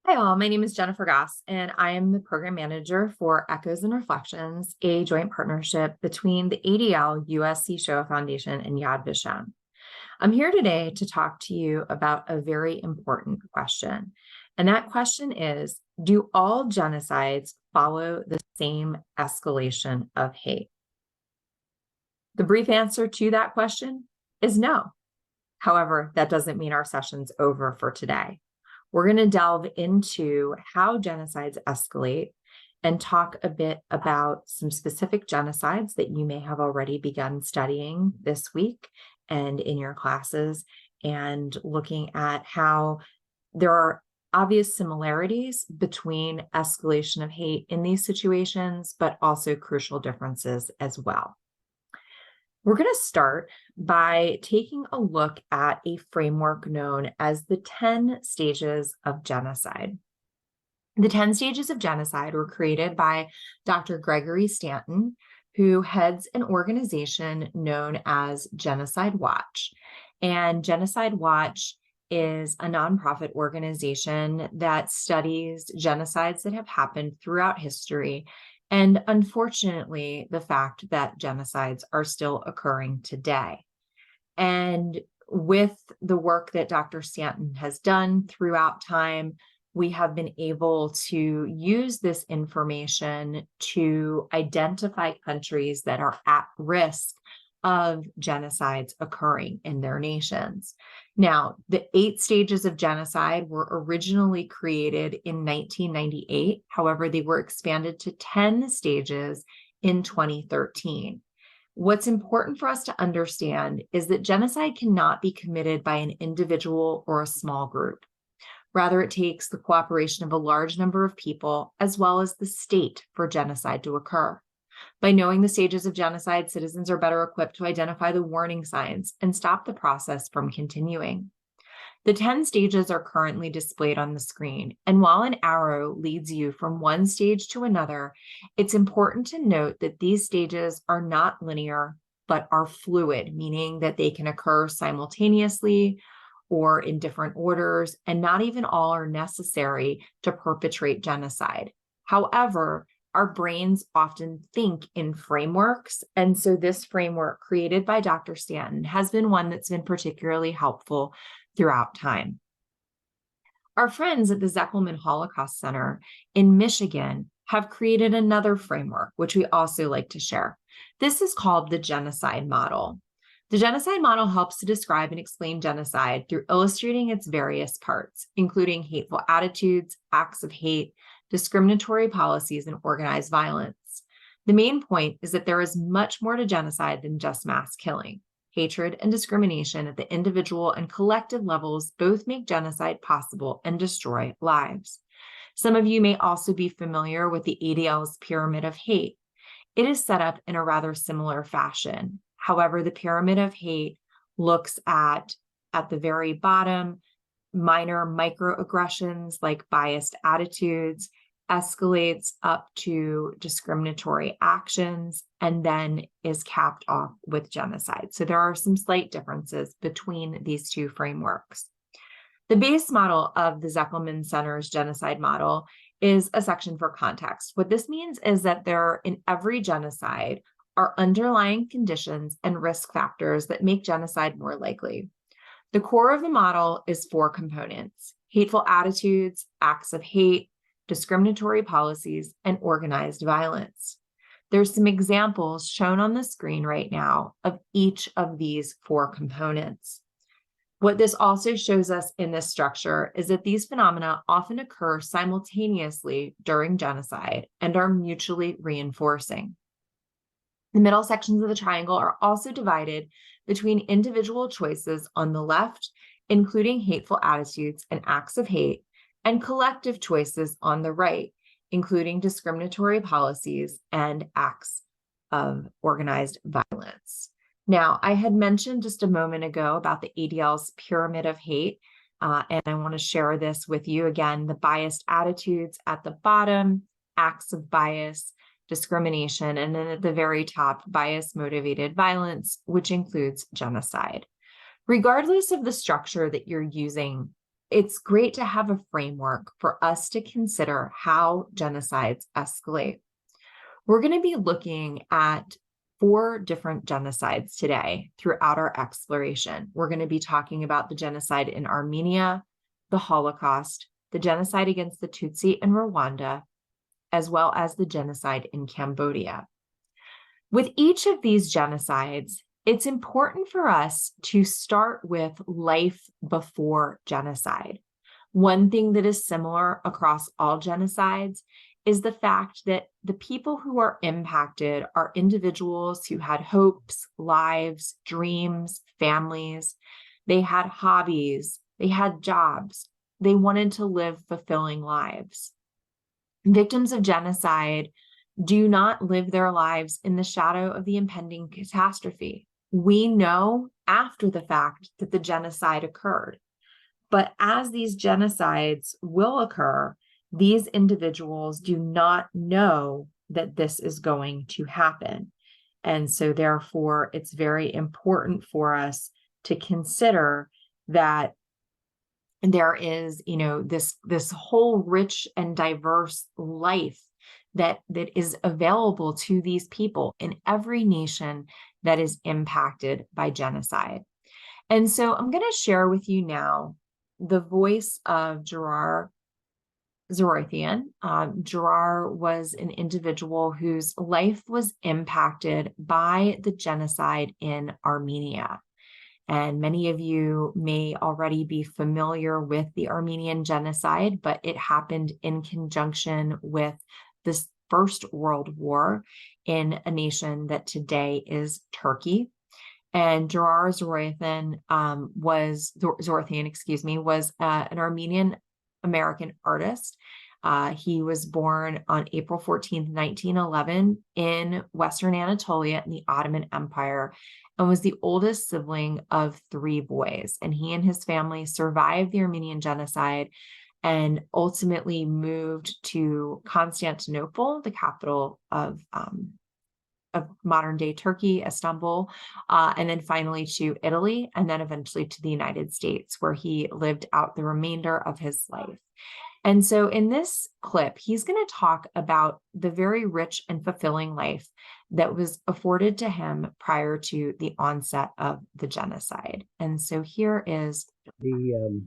Hi all, my name is Jennifer Goss, and I am the program manager for Echoes and Reflections, a joint partnership between the ADL USC Shoah Foundation and Yad Vashem. I'm here today to talk to you about a very important question. And that question is, do all genocides follow the same escalation of hate? The brief answer to that question is no. However, that doesn't mean our session's over for today. We're going to delve into how genocides escalate and talk a bit about some specific genocides that you may have already begun studying this week and in your classes, and looking at how there are obvious similarities between escalation of hate in these situations, but also crucial differences as well. We're going to start by taking a look at a framework known as the 10 stages of genocide. The 10 stages of genocide were created by Dr. Gregory Stanton, who heads an organization known as Genocide Watch. And Genocide Watch is a nonprofit organization that studies genocides that have happened throughout history, and unfortunately, the fact that genocides are still occurring today. And with the work that Dr. Stanton has done throughout time, we have been able to use this information to identify countries that are at risk of genocides occurring in their nations. Now, the 8 stages of genocide were originally created in 1998. However, they were expanded to 10 stages in 2013. What's important for us to understand is that genocide cannot be committed by an individual or a small group. Rather, it takes the cooperation of a large number of people as well as the state for genocide to occur. By knowing the stages of genocide, citizens are better equipped to identify the warning signs and stop the process from continuing. The 10 stages are currently displayed on the screen, and while an arrow leads you from one stage to another, it's important to note that these stages are not linear, but are fluid, meaning that they can occur simultaneously or in different orders, and not even all are necessary to perpetrate genocide. However, our brains often think in frameworks, and so this framework created by Dr. Stanton has been one that's been particularly helpful throughout time. Our friends at the Zeckelman Holocaust Center in Michigan have created another framework, which we also like to share. This is called the genocide model. The genocide model helps to describe and explain genocide through illustrating its various parts, including hateful attitudes, acts of hate, discriminatory policies, and organized violence. The main point is that there is much more to genocide than just mass killing. Hatred and discrimination at the individual and collective levels both make genocide possible and destroy lives. Some of you may also be familiar with the ADL's pyramid of hate. It is set up in a rather similar fashion. However, the pyramid of hate looks at the very bottom, minor microaggressions like biased attitudes, escalates up to discriminatory actions, and then is capped off with genocide. So there are some slight differences between these two frameworks. The base model of the Zeckelman Center's genocide model is a section for context. What this means is that there, in every genocide, are underlying conditions and risk factors that make genocide more likely. The core of the model is 4 components: hateful attitudes, acts of hate, discriminatory policies, and organized violence. There's some examples shown on the screen right now of each of these 4 components. What this also shows us in this structure is that these phenomena often occur simultaneously during genocide and are mutually reinforcing. The middle sections of the triangle are also divided between individual choices on the left, including hateful attitudes and acts of hate, and collective choices on the right, including discriminatory policies and acts of organized violence. Now, I had mentioned just a moment ago about the ADL's pyramid of hate, and I want to share this with you again. The biased attitudes at the bottom, acts of bias, discrimination, and then at the very top, bias-motivated violence, which includes genocide. Regardless of the structure that you're using it's great to have a framework for us to consider how genocides escalate. We're going to be looking at 4 different genocides today throughout our exploration. We're going to be talking about the genocide in Armenia, the Holocaust, the genocide against the Tutsi in Rwanda, as well as the genocide in Cambodia. With each of these genocides, it's important for us to start with life before genocide. One thing that is similar across all genocides is the fact that the people who are impacted are individuals who had hopes, lives, dreams, families. They had hobbies, they had jobs, they wanted to live fulfilling lives. Victims of genocide do not live their lives in the shadow of the impending catastrophe. We know after the fact that the genocide occurred. But as these genocides will occur, these individuals do not know that this is going to happen. And so therefore, it's very important for us to consider that there is, this whole rich and diverse life that is available to these people in every nation that is impacted by genocide. And so I'm going to share with you now the voice of Gerard Zoroithian. Gerard was an individual whose life was impacted by the genocide in Armenia. And many of you may already be familiar with the Armenian genocide, but it happened in conjunction with this First World War in a nation that today is Turkey. And Gerard Zoroithian was an Armenian American artist. He was born on April 14th, 1911 in Western Anatolia in the Ottoman Empire, and was the oldest sibling of 3 boys. And he and his family survived the Armenian genocide and ultimately moved to Constantinople, the capital of modern-day Turkey, Istanbul, and then finally to Italy, and then eventually to the United States, where he lived out the remainder of his life. And so in this clip, he's going to talk about the very rich and fulfilling life that was afforded to him prior to the onset of the genocide. And so here is the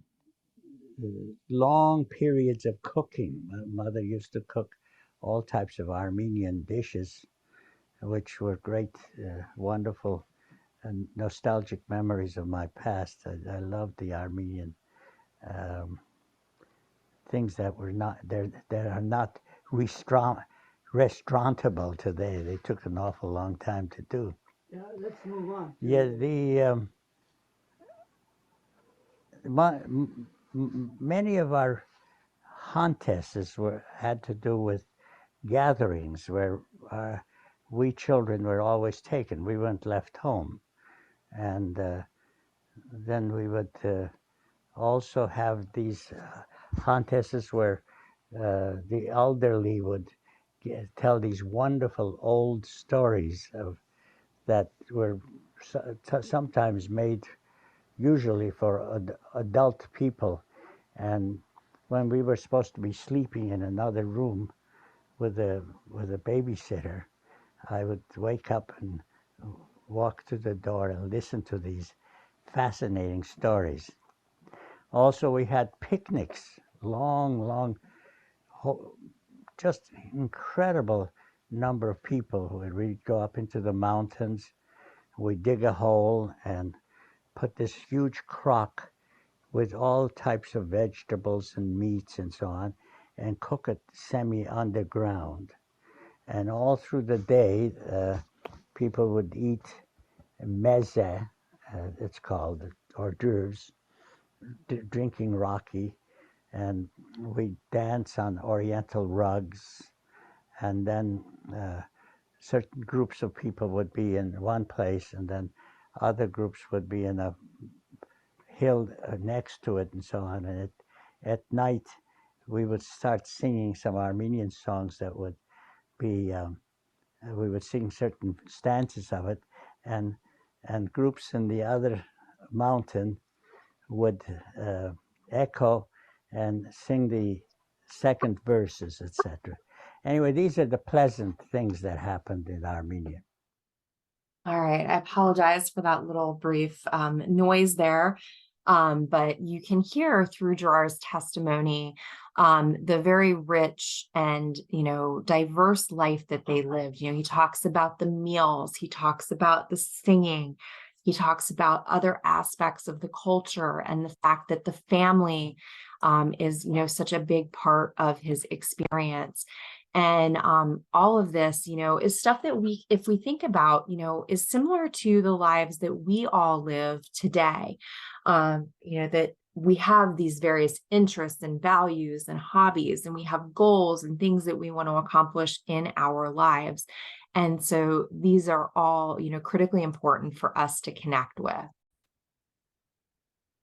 long periods of cooking. My mother used to cook all types of Armenian dishes, which were great, wonderful, and nostalgic memories of my past. I loved the Armenian things that were not there, that are not restaurantable today. They took an awful long time to do. Yeah, let's move on. Yeah, many of our contests had to do with gatherings where we children were always taken. We weren't left home, and then we would also have these contests where the elderly would tell these wonderful old stories that were sometimes made usually for adult people. And when we were supposed to be sleeping in another room with a babysitter, I would wake up and walk to the door and listen to these fascinating stories. Also, we had picnics, long, just incredible number of people. We'd go up into the mountains, we'd dig a hole and put this huge crock with all types of vegetables and meats and so on, and cook it semi-underground. And all through the day, people would eat meze, it's called, hors d'oeuvres, drinking raki, and we dance on oriental rugs. And then certain groups of people would be in one place, and then other groups would be in a hill next to it, and so on. And at night, we would start singing some Armenian songs that would be, we would sing certain stanzas of it, and groups in the other mountain would echo and sing the second verses, etc. Anyway, these are the pleasant things that happened in Armenia. All right, I apologize for that little brief noise there. But you can hear through Gerard's testimony the very rich and, diverse life that they lived. He talks about the meals, he talks about the singing, he talks about other aspects of the culture and the fact that the family is, such a big part of his experience. And all of this, is stuff that if we think about, is similar to the lives that we all live today. That we have these various interests and values and hobbies, and we have goals and things that we want to accomplish in our lives. And so these are all, critically important for us to connect with.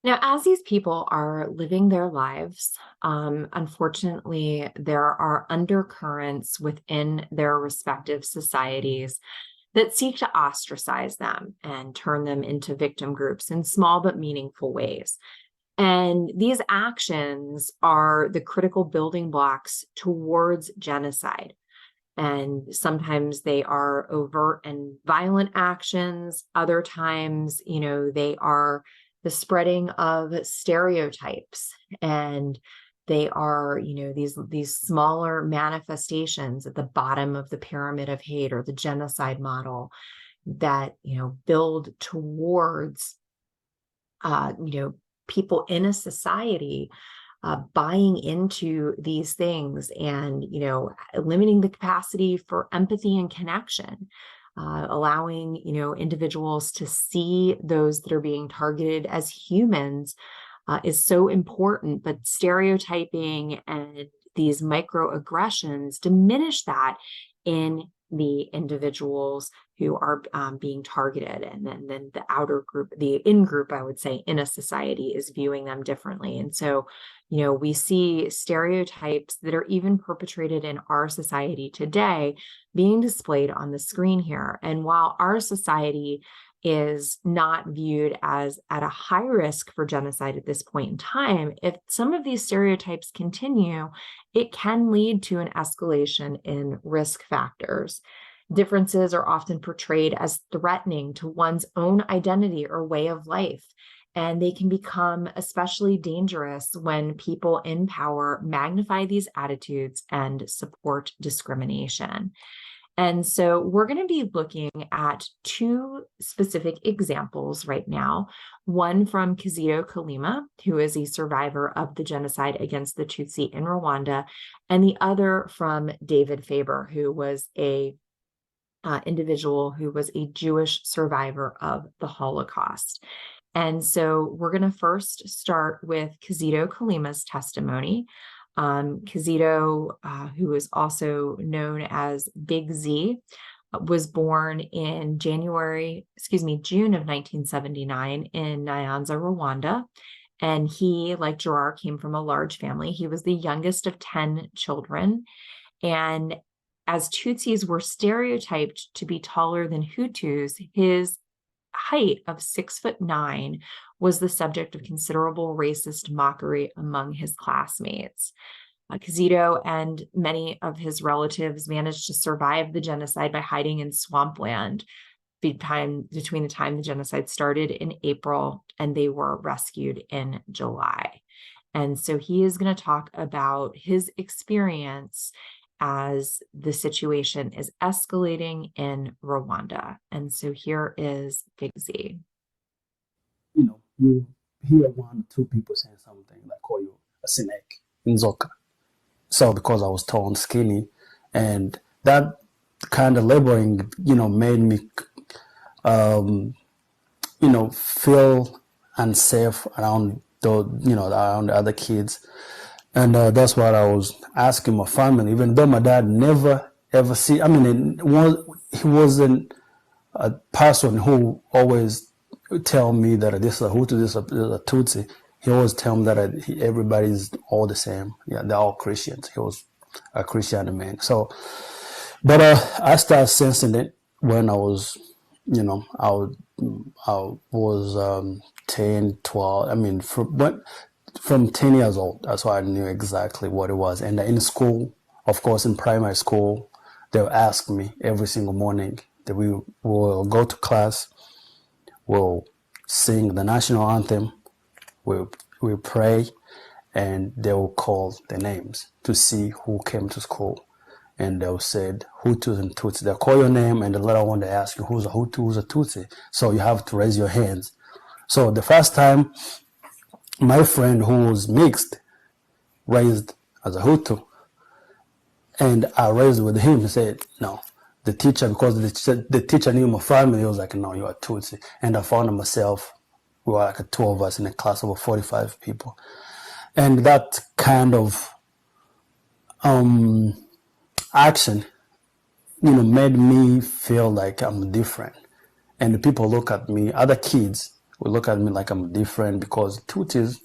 Now, as these people are living their lives, unfortunately, there are undercurrents within their respective societies that seek to ostracize them and turn them into victim groups in small but meaningful ways. And these actions are the critical building blocks towards genocide. And sometimes they are overt and violent actions. Other times, they are the spreading of stereotypes, and they are, these smaller manifestations at the bottom of the pyramid of hate, or the genocide model, that build towards people in a society buying into these things, and limiting the capacity for empathy and connection, allowing individuals to see those that are being targeted as humans is so important. But stereotyping and these microaggressions diminish that in the individuals who are being targeted. And then the outer group, the in-group, I would say, in a society is viewing them differently. And so, we see stereotypes that are even perpetrated in our society today being displayed on the screen here. And while our society is not viewed as at a high risk for genocide at this point in time, if some of these stereotypes continue, it can lead to an escalation in risk factors. Differences are often portrayed as threatening to one's own identity or way of life, and they can become especially dangerous when people in power magnify these attitudes and support discrimination. And so we're going to be looking at two specific examples right now. One from Kizito Kalima, who is a survivor of the genocide against the Tutsi in Rwanda, and the other from David Faber, who was a individual who was a Jewish survivor of the Holocaust. And so we're going to first start with Kizito Kalima's testimony. Kizito, who is also known as Big Z, was born in June of 1979 in Nyanza, Rwanda. And he, like Gerard, came from a large family. He was the youngest of 10 children. And as Tutsis were stereotyped to be taller than Hutus, his height of 6'9" was the subject of considerable racist mockery among his classmates. Kizito and many of his relatives managed to survive the genocide by hiding in swampland between the time the genocide started in April and they were rescued in July. And so he is going to talk about his experience as the situation is escalating in Rwanda. And so here is Big Z. You hear one or two people saying something like, call you a snake in Zoka. So because I was tall and skinny, and that kind of labeling, made me, feel unsafe around around the other kids. And that's what I was asking my family, even though my dad never, ever he wasn't a person who always tell me that this is a Hutu, this is a Tutsi. He always tell me that everybody's all the same. Yeah, they're all Christians. He was a Christian man. So, but I started sensing it when I was, I was 10, 12. from 10 years old, that's why I knew exactly what it was. And in school, of course, in primary school, they'll ask me every single morning that we will go to class, we'll sing the national anthem, we'll pray, and they'll call the names to see who came to school. And they'll say Hutus and Tutsi. They'll call your name, and the later on they ask you who's a Hutu, who's a Tutsi. So you have to raise your hands. So the first time, my friend who was mixed raised as a Hutu, and I raised with him and said, no. The teacher, because the teacher knew my family, he was like, no, you're a Tutsi. And I found myself, we were like two of us in a class of 45 people. And that kind of action, made me feel like I'm different. And people look at me, other kids will look at me like I'm different because Tutsis,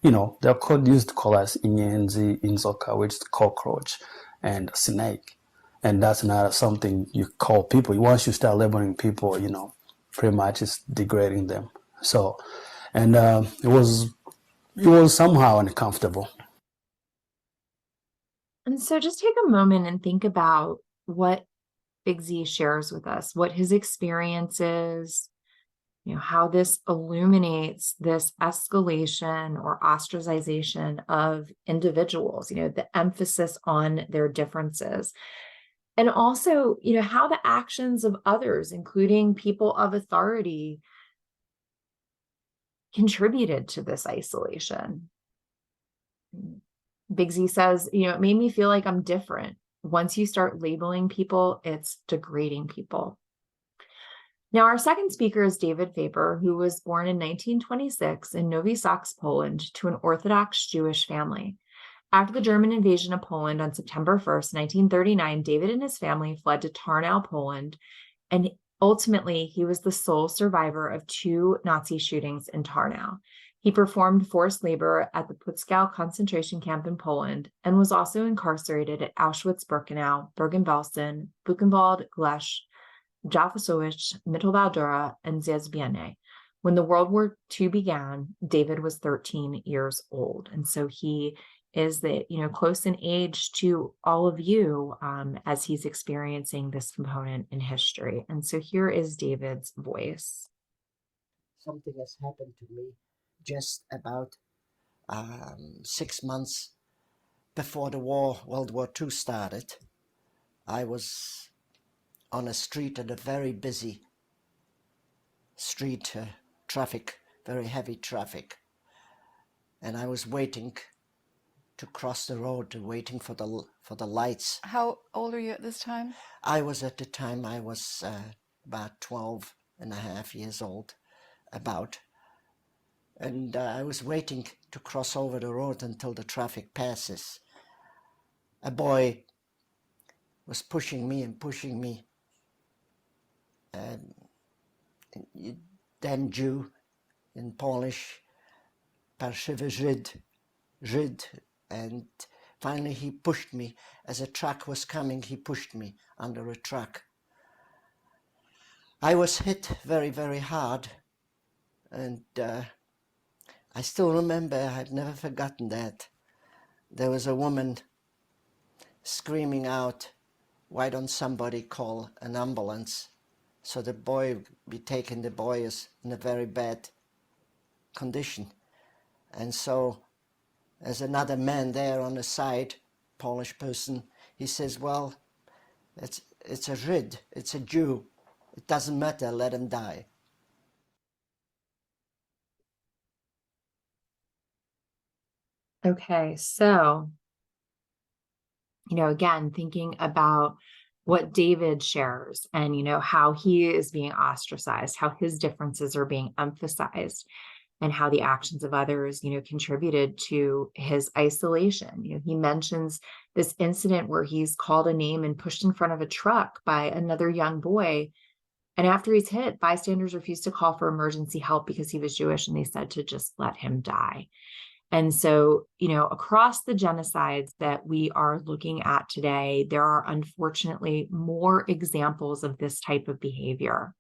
they're used to call us Inyenzi, Inzoka, which is cockroach and snake. And that's not something you call people. Once you start labeling people, pretty much it's degrading them. So, and it was somehow uncomfortable. And so just take a moment and think about what Big Z shares with us, what his experience is, how this illuminates this escalation or ostracization of individuals, the emphasis on their differences. And also, how the actions of others, including people of authority, contributed to this isolation. Big Z says, it made me feel like I'm different. Once you start labeling people, it's degrading people. Now, our second speaker is David Faber, who was born in 1926 in Novi Saks, Poland, to an Orthodox Jewish family. After the German invasion of Poland on September 1st, 1939, David and his family fled to Tarnow, Poland, and ultimately he was the sole survivor of 2 Nazi shootings in Tarnow. He performed forced labor at the Putzgau concentration camp in Poland and was also incarcerated at Auschwitz-Birkenau, Bergen-Belsen, Buchenwald, Glesch, Jafosowicz, Mittelbau-Dora, and Zezbiene. When the World War II began, David was 13 years old. And so he is close in age to all of you as he's experiencing this component in history. And so here is David's voice. Something has happened to me just about 6 months before the World War II started. I was on a street, at a very busy street, traffic, very heavy traffic. And I was waiting to cross the road, waiting for the lights. How old are you at this time? I was about 12 and a half years old, about. And I was waiting to cross over the road until the traffic passes. A boy was pushing me. And you damn Jew, in Polish, parszywy Żyd. And finally he pushed me. As a truck was coming, he pushed me under a truck. I was hit very, very hard. And I still remember, I've never forgotten that. There was a woman screaming out, why don't somebody call an ambulance? So the boy be taken, the boy is in a very bad condition. And so there's another man there on the side, Polish person, he says, well, it's a Żyd, it's a Jew. It doesn't matter, let him die. Okay, so, again, thinking about what David shares and, how he is being ostracized, how his differences are being emphasized, and how the actions of others, contributed to his isolation. He mentions this incident where he's called a name and pushed in front of a truck by another young boy. And after he's hit, bystanders refused to call for emergency help because he was Jewish, and they said to just let him die. And so, across the genocides that we are looking at today, there are unfortunately more examples of this type of behavior.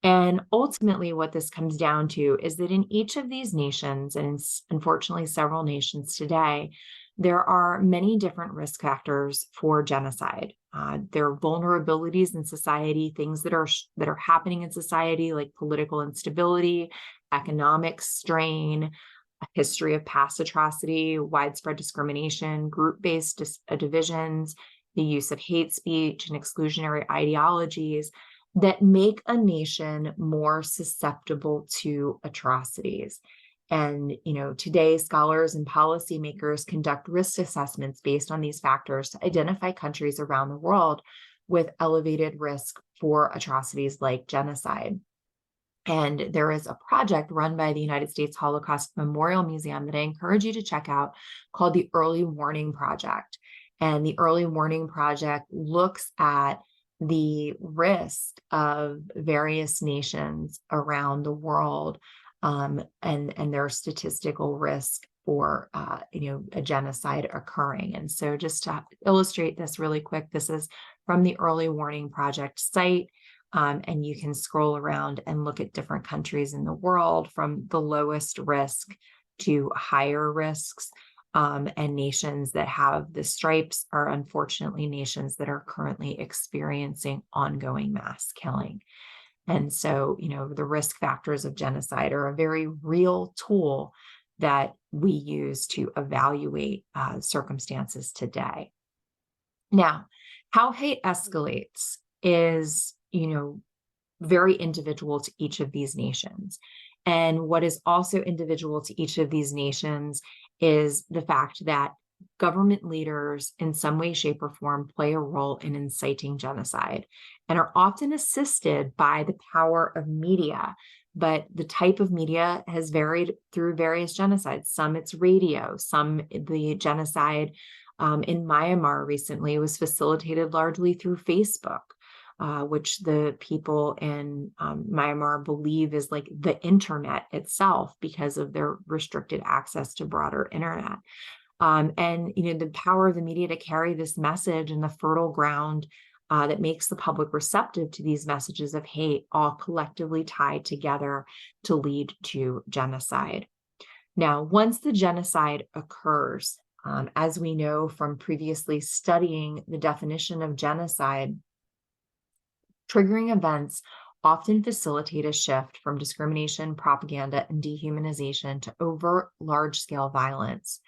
And ultimately, what this comes down to is that in each of these nations, and unfortunately several nations today, there are many different risk factors for genocide. There are vulnerabilities in society, things that are happening in society, like political instability, economic strain, a history of past atrocity, widespread discrimination, group-based divisions, the use of hate speech and exclusionary ideologies that make a nation more susceptible to atrocities. And, today scholars and policymakers conduct risk assessments based on these factors to identify countries around the world with elevated risk for atrocities like genocide. And there is a project run by the United States Holocaust Memorial Museum that I encourage you to check out called the Early Warning Project. And the Early Warning Project looks at the risk of various nations around the world, and their statistical risk for a genocide occurring. And so just to illustrate this really quick, this is from the Early Warning Project site. And you can scroll around and look at different countries in the world from the lowest risk to higher risks. And nations that have the stripes are unfortunately nations that are currently experiencing ongoing mass killing. And so, the risk factors of genocide are a very real tool that we use to evaluate circumstances today. Now, how hate escalates is, very individual to each of these nations. And what is also individual to each of these nations is the fact that government leaders in some way, shape, or form play a role in inciting genocide and are often assisted by the power of media. But the type of media has varied through various genocides. Some it's radio, some the genocide in Myanmar recently was facilitated largely through Facebook. Which the people in Myanmar believe is like the internet itself because of their restricted access to broader internet. And the power of the media to carry this message and the fertile ground that makes the public receptive to these messages of hate all collectively tied together to lead to genocide. Now, once the genocide occurs, as we know from previously studying the definition of genocide, triggering events often facilitate a shift from discrimination, propaganda, and dehumanization to overt large-scale violence.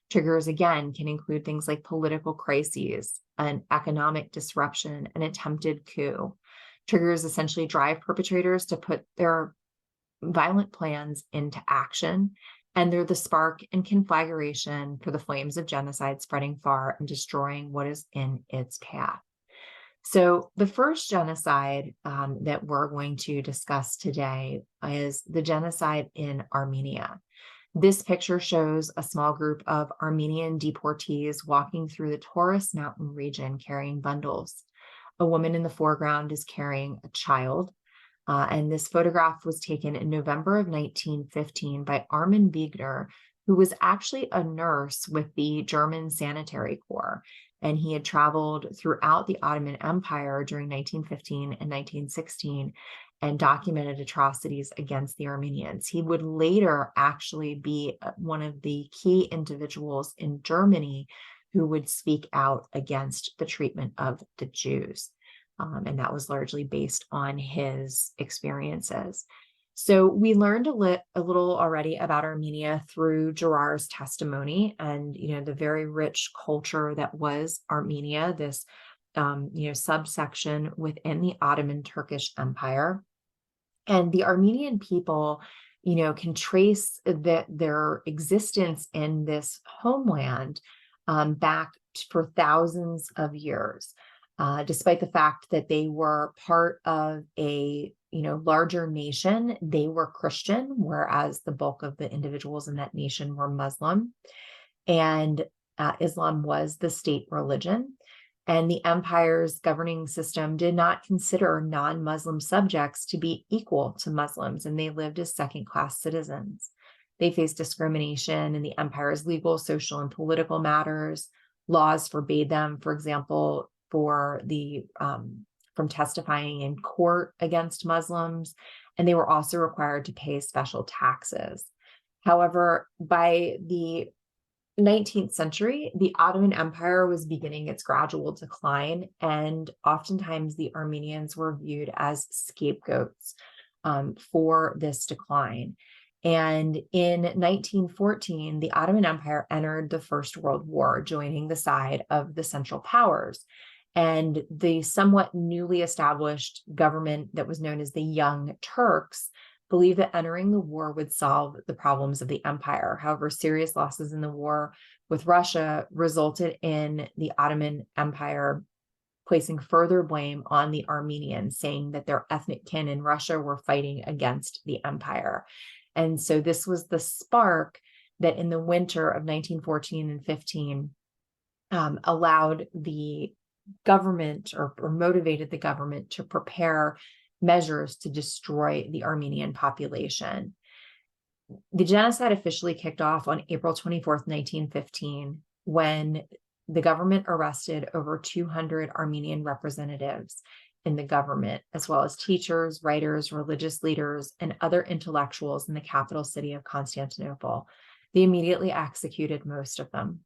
Triggers, again, can include things like political crises, an economic disruption, an attempted coup. Triggers essentially drive perpetrators to put their violent plans into action, and they're the spark and conflagration for the flames of genocide spreading far and destroying what is in its path. So the first genocide that we're going to discuss today is the genocide in Armenia. This picture shows a small group of Armenian deportees walking through the Taurus mountain region carrying bundles. A woman in the foreground is carrying a child. And this photograph was taken in November of 1915 by Armin Wegner, who was actually a nurse with the German Sanitary Corps. And he had traveled throughout the Ottoman Empire during 1915 and 1916 and documented atrocities against the Armenians. He would later actually be one of the key individuals in Germany who would speak out against the treatment of the Jews. And that was largely based on his experiences. So we learned a little already about Armenia through Gerard's testimony and, the very rich culture that was Armenia, this, subsection within the Ottoman Turkish Empire. And the Armenian people, can trace their existence in this homeland back for thousands of years, despite the fact that they were part of a larger nation. They were Christian, whereas the bulk of the individuals in that nation were Muslim. And Islam was the state religion. And the empire's governing system did not consider non-Muslim subjects to be equal to Muslims, and they lived as second-class citizens. They faced discrimination in the empire's legal, social, and political matters. Laws forbade them, for example, for from testifying in court against Muslims, and they were also required to pay special taxes. However, by the 19th century, the Ottoman Empire was beginning its gradual decline, and oftentimes the Armenians were viewed as scapegoats for this decline. And in 1914, the Ottoman Empire entered the First World War, joining the side of the Central Powers. And the somewhat newly established government that was known as the Young Turks believed that entering the war would solve the problems of the empire. However, serious losses in the war with Russia resulted in the Ottoman Empire placing further blame on the Armenians, saying that their ethnic kin in Russia were fighting against the empire. And so this was the spark that in the winter of 1914 and 15 allowed the government or motivated the government to prepare measures to destroy the Armenian population. The genocide officially kicked off on April 24th, 1915, when the government arrested over 200 Armenian representatives in the government, as well as teachers, writers, religious leaders, and other intellectuals in the capital city of Constantinople. They immediately executed most of them.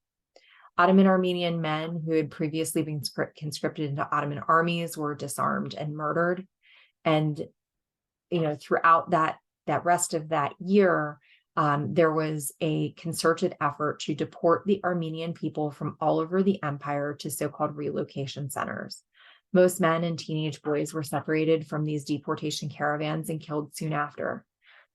Ottoman Armenian men who had previously been conscripted into Ottoman armies were disarmed and murdered. And, throughout that rest of that year, there was a concerted effort to deport the Armenian people from all over the empire to so-called relocation centers. Most men and teenage boys were separated from these deportation caravans and killed soon after.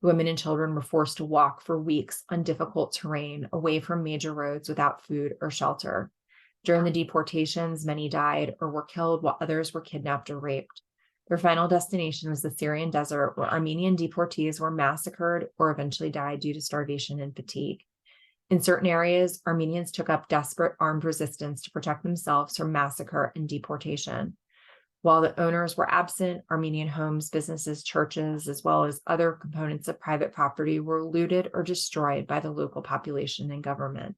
Women and children were forced to walk for weeks on difficult terrain away from major roads without food or shelter. During the deportations, many died or were killed, while others were kidnapped or raped. Their final destination was the Syrian desert, where Armenian deportees were massacred or eventually died due to starvation and fatigue. In certain areas, Armenians took up desperate armed resistance to protect themselves from massacre and deportation. While the owners were absent, Armenian homes, businesses, churches, as well as other components of private property were looted or destroyed by the local population and government.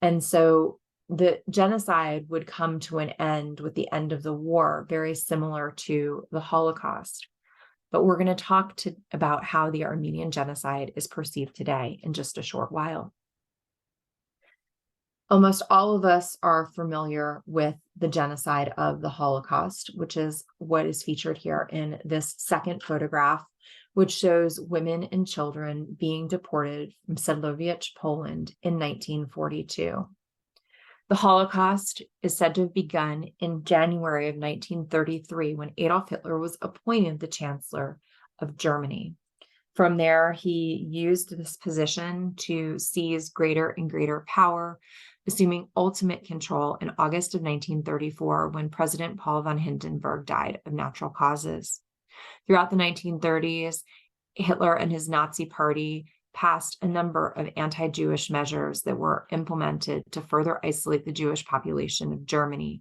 And so the genocide would come to an end with the end of the war, very similar to the Holocaust. But we're going to talk about how the Armenian genocide is perceived today in just a short while. Almost all of us are familiar with the genocide of the Holocaust, which is what is featured here in this second photograph, which shows women and children being deported from Siedlowicz, Poland in 1942. The Holocaust is said to have begun in January of 1933 when Adolf Hitler was appointed the Chancellor of Germany. From there, he used this position to seize greater and greater power, assuming ultimate control in August of 1934 when President Paul von Hindenburg died of natural causes. Throughout the 1930s, Hitler and his Nazi party passed a number of anti-Jewish measures that were implemented to further isolate the Jewish population of Germany.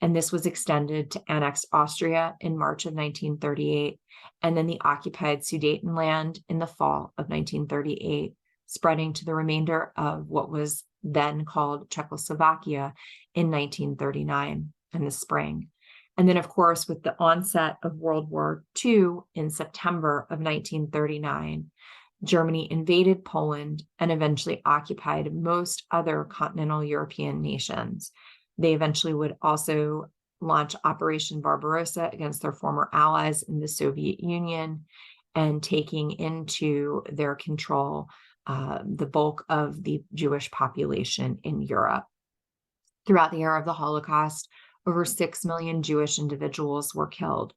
And this was extended to annexed Austria in March of 1938, and then the occupied Sudetenland in the fall of 1938, spreading to the remainder of what was then called Czechoslovakia in 1939 in the spring. And then, of course, with the onset of World War II in September of 1939, Germany invaded Poland and eventually occupied most other continental European nations. They eventually would also launch Operation Barbarossa against their former allies in the Soviet Union and taking into their control the bulk of the Jewish population in Europe. Throughout the era of the Holocaust, over 6 million Jewish individuals were killed.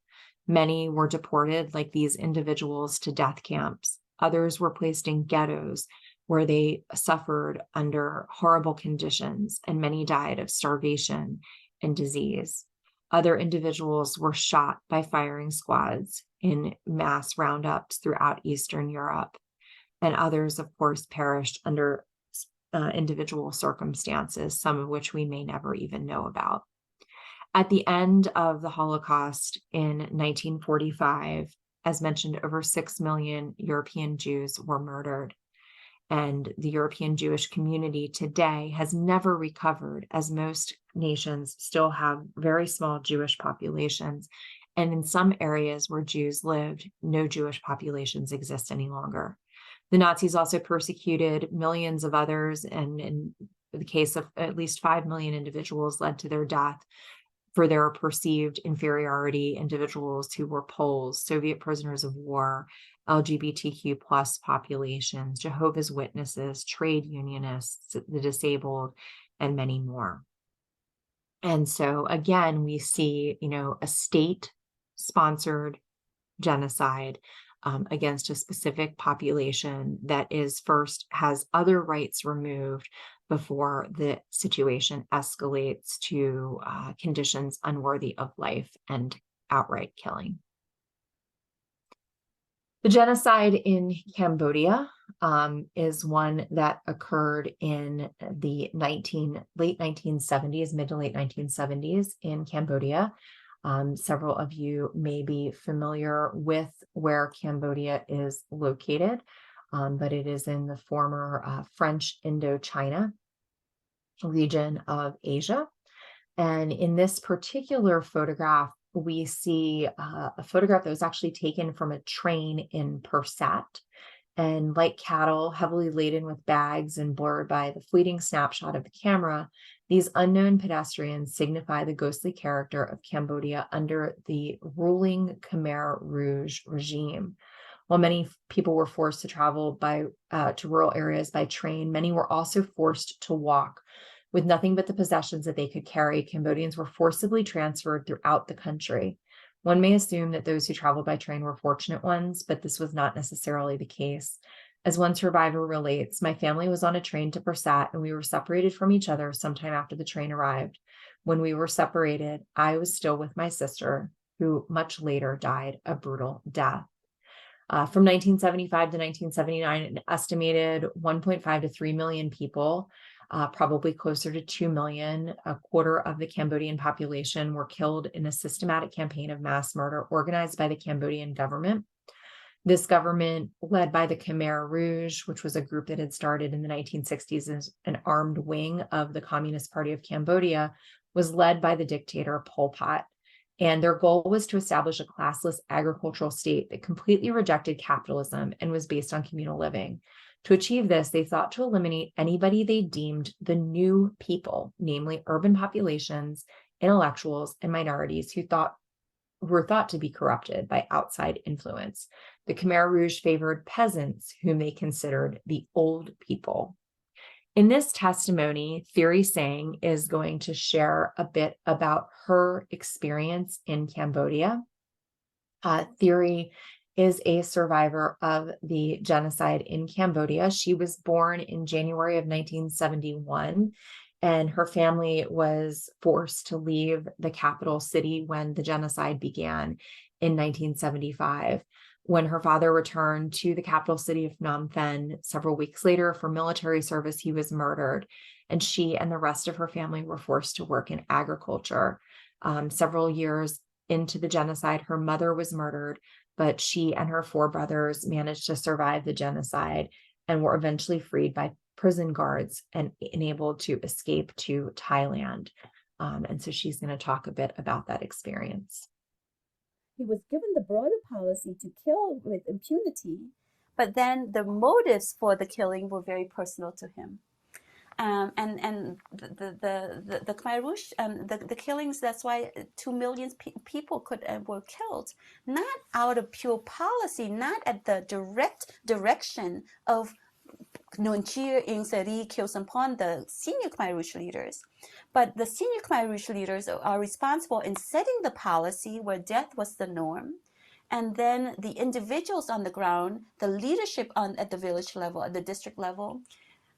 Many were deported, like these individuals, to death camps. Others were placed in ghettos where they suffered under horrible conditions, and many died of starvation and disease. Other individuals were shot by firing squads in mass roundups throughout Eastern Europe. And others, of course, perished under individual circumstances, some of which we may never even know about. At the end of the Holocaust in 1945, as mentioned, over 6 million European Jews were murdered. And the European Jewish community today has never recovered, as most nations still have very small Jewish populations. And in some areas where Jews lived, no Jewish populations exist any longer. The Nazis also persecuted millions of others, and in the case of at least 5 million individuals, led to their death for their perceived inferiority, individuals who were Poles, Soviet prisoners of war, LGBTQ plus populations, Jehovah's Witnesses, trade unionists, the disabled, and many more. And so again, we see, a state-sponsored genocide against a specific population that has other rights removed before the situation escalates to conditions unworthy of life and outright killing. The genocide in Cambodia is one that occurred in the late 1970s, mid to late 1970s in Cambodia. Several of you may be familiar with where Cambodia is located, but it is in the former French Indochina region of Asia. And in this particular photograph, we see a photograph that was actually taken from a train in Pursat. And like cattle, heavily laden with bags and blurred by the fleeting snapshot of the camera, these unknown pedestrians signify the ghostly character of Cambodia under the ruling Khmer Rouge regime. While many people were forced to travel to rural areas by train, many were also forced to walk. With nothing but the possessions that they could carry, Cambodians were forcibly transferred throughout the country. One may assume that those who traveled by train were fortunate ones, but this was not necessarily the case. As one survivor relates, my family was on a train to Pursat and we were separated from each other sometime after the train arrived. When we were separated, I was still with my sister, who much later died a brutal death. From 1975 to 1979, an estimated 1.5 to 3 million people, probably closer to 2 million, a quarter of the Cambodian population, were killed in a systematic campaign of mass murder organized by the Cambodian government. This government, led by the Khmer Rouge, which was a group that had started in the 1960s as an armed wing of the Communist Party of Cambodia, was led by the dictator Pol Pot. And their goal was to establish a classless agricultural state that completely rejected capitalism and was based on communal living. To achieve this, they thought to eliminate anybody they deemed the new people, namely urban populations, intellectuals, and minorities who were thought to be corrupted by outside influence. The Khmer Rouge favored peasants, whom they considered the old people. In this testimony, Theory Sang is going to share a bit about her experience in Cambodia. Theory is a survivor of the genocide in Cambodia. She was born in January of 1971, and her family was forced to leave the capital city when the genocide began in 1975. When her father returned to the capital city of Phnom Penh several weeks later for military service, he was murdered, and she and the rest of her family were forced to work in agriculture. Several years into the genocide, her mother was murdered, but she and her 4 brothers managed to survive the genocide and were eventually freed by prison guards and enabled to escape to Thailand. And so she's going to talk a bit about that experience. He was given the broader policy to kill with impunity, but then the motives for the killing were very personal to him. And the Khmer Rouge, the killings, that's why 2 million people were killed, not out of pure policy, not at the direct direction of Nonchir, Ing Seri, Kyo Sampon, the senior Khmer Rouge leaders. But the senior Khmer Rouge leaders are responsible in setting the policy where death was the norm. And then the individuals on the ground, the leadership at the village level, at the district level,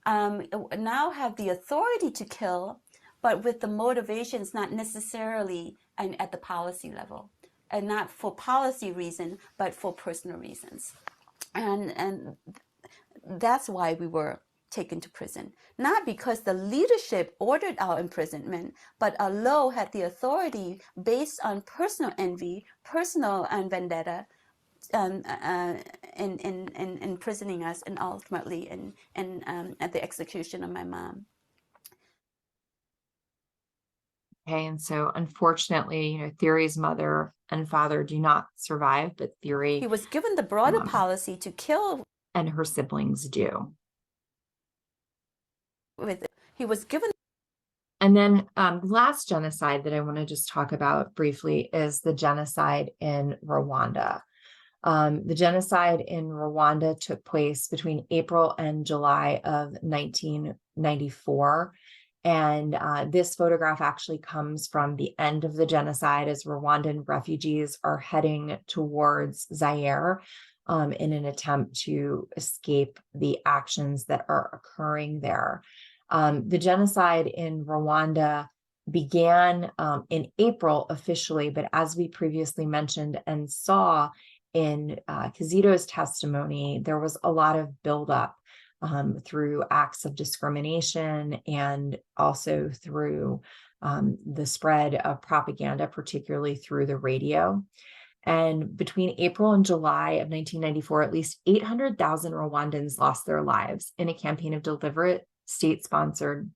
now have the authority to kill, but with the motivations not necessarily at the policy level, and not for policy reason, but for personal reasons. And that's why we were taken to prison, not because the leadership ordered our imprisonment, but Alo had the authority based on personal envy, personal vendetta, in imprisoning us, and ultimately at the execution of my mom. Okay, and so unfortunately, Theory's mother and father do not survive, but Theory He was given the broader policy to kill and her siblings do. He was given. And then the last genocide that I want to just talk about briefly is the genocide in Rwanda. The genocide in Rwanda took place between April and July of 1994. And this photograph actually comes from the end of the genocide as Rwandan refugees are heading towards Zaire in an attempt to escape the actions that are occurring there. The genocide in Rwanda began in April officially, but as we previously mentioned and saw in Kizito's testimony, there was a lot of buildup through acts of discrimination and also through the spread of propaganda, particularly through the radio. And between April and July of 1994, at least 800,000 Rwandans lost their lives in a campaign of deliberate state-sponsored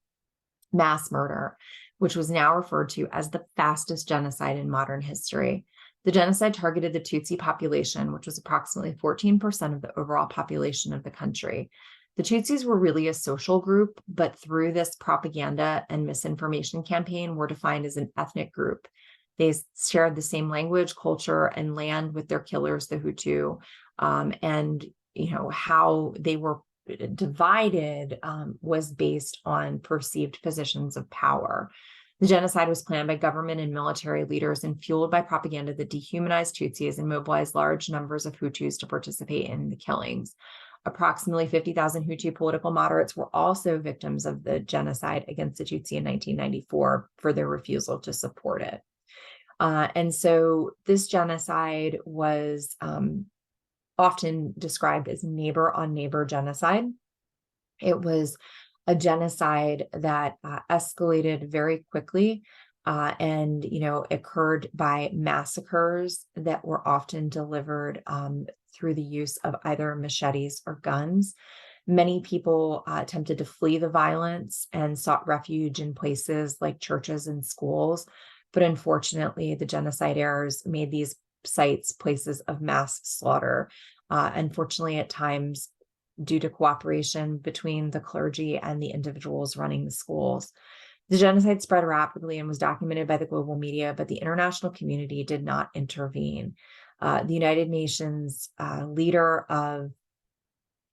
mass murder, which was now referred to as the fastest genocide in modern history. The genocide targeted the Tutsi population, which was approximately 14% of the overall population of the country. The Tutsis were really a social group, but through this propaganda and misinformation campaign were defined as an ethnic group. They shared the same language, culture, and land with their killers, the Hutu, and how they were divided was based on perceived positions of power. The genocide was planned by government and military leaders and fueled by propaganda that dehumanized Tutsis and mobilized large numbers of Hutus to participate in the killings. Approximately 50,000 Hutu political moderates were also victims of the genocide against the Tutsi in 1994 for their refusal to support it. And so this genocide was often described as neighbor-on-neighbor genocide. It was a genocide that escalated very quickly and occurred by massacres that were often delivered through the use of either machetes or guns. Many people attempted to flee the violence and sought refuge in places like churches and schools. But unfortunately, the genociders made these sites places of mass slaughter. Unfortunately, at times, due to cooperation between the clergy and the individuals running the schools. The genocide spread rapidly and was documented by the global media, but the international community did not intervene. The United Nations leader of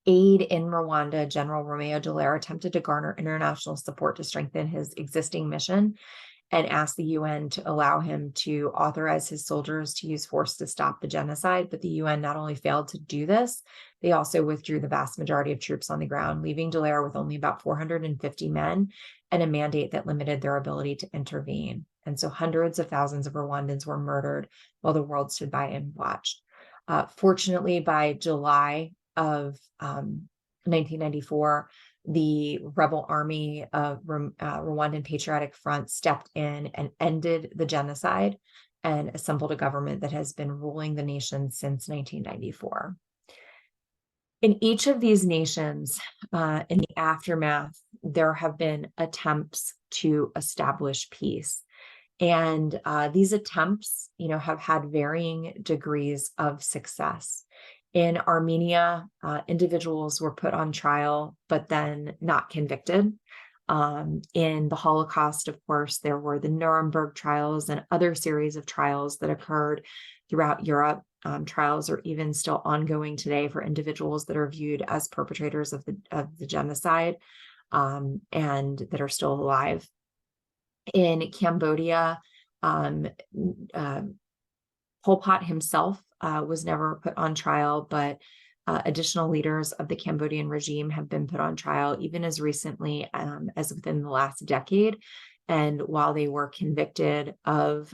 aid in Rwanda, General Romeo Dallaire, attempted to garner international support to strengthen his existing mission and asked the UN to allow him to authorize his soldiers to use force to stop the genocide. But the UN not only failed to do this, they also withdrew the vast majority of troops on the ground, leaving Dallaire with only about 450 men and a mandate that limited their ability to intervene. And so hundreds of thousands of Rwandans were murdered while the world stood by and watched. Fortunately, by July of 1994, the rebel army of Rwandan Patriotic Front stepped in and ended the genocide and assembled a government that has been ruling the nation since 1994. In each of these nations, in the aftermath, there have been attempts to establish peace. And these attempts, have had varying degrees of success. In Armenia, individuals were put on trial, but then not convicted. In the Holocaust, of course, there were the Nuremberg trials and other series of trials that occurred throughout Europe. Trials are even still ongoing today for individuals that are viewed as perpetrators of the genocide and that are still alive. In Cambodia, Pol Pot himself was never put on trial, but additional leaders of the Cambodian regime have been put on trial even as recently as within the last decade. And while they were convicted of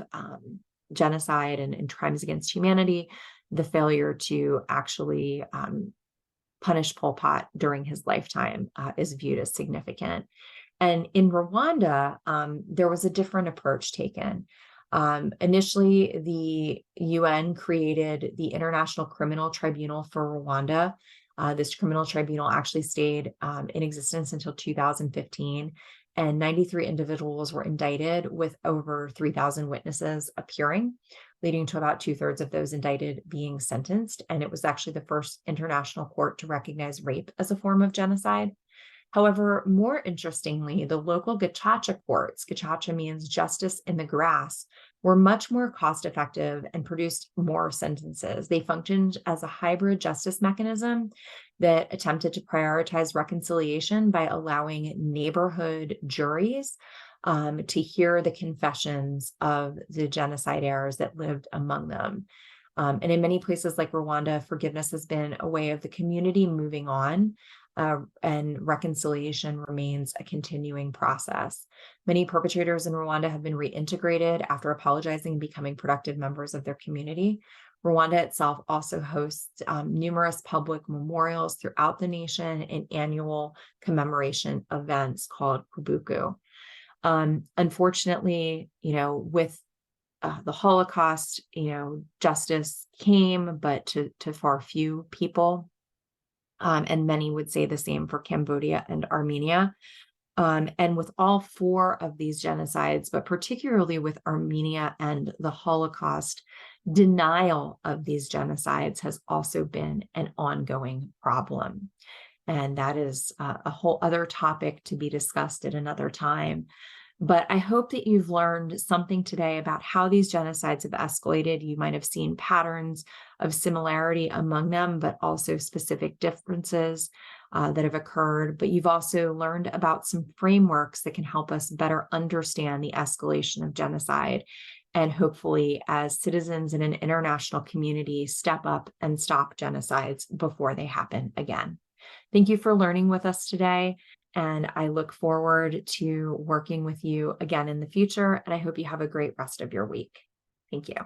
genocide and crimes against humanity, the failure to actually punish Pol Pot during his lifetime is viewed as significant. And in Rwanda, there was a different approach taken. Initially, the UN created the International Criminal Tribunal for Rwanda. This criminal tribunal actually stayed in existence until 2015, and 93 individuals were indicted with over 3,000 witnesses appearing, leading to about 2/3 of those indicted being sentenced. And it was actually the first international court to recognize rape as a form of genocide. However, more interestingly, the local gacaca courts, gacaca means justice in the grass, were much more cost effective and produced more sentences. They functioned as a hybrid justice mechanism that attempted to prioritize reconciliation by allowing neighborhood juries to hear the confessions of the genocidaires that lived among them. And in many places like Rwanda, forgiveness has been a way of the community moving on, and reconciliation remains a continuing process. Many perpetrators in Rwanda have been reintegrated after apologizing and becoming productive members of their community. Rwanda itself also hosts numerous public memorials throughout the nation and annual commemoration events called Kubuku. Unfortunately, with the Holocaust, justice came, but to far few people. And many would say the same for Cambodia and Armenia. And with all four of these genocides, but particularly with Armenia and the Holocaust, denial of these genocides has also been an ongoing problem. And that is a whole other topic to be discussed at another time. But I hope that you've learned something today about how these genocides have escalated. You might have seen patterns of similarity among them, but also specific differences that have occurred. But you've also learned about some frameworks that can help us better understand the escalation of genocide. And hopefully, as citizens in an international community, step up and stop genocides before they happen again. Thank you for learning with us today. And I look forward to working with you again in the future. And I hope you have a great rest of your week. Thank you.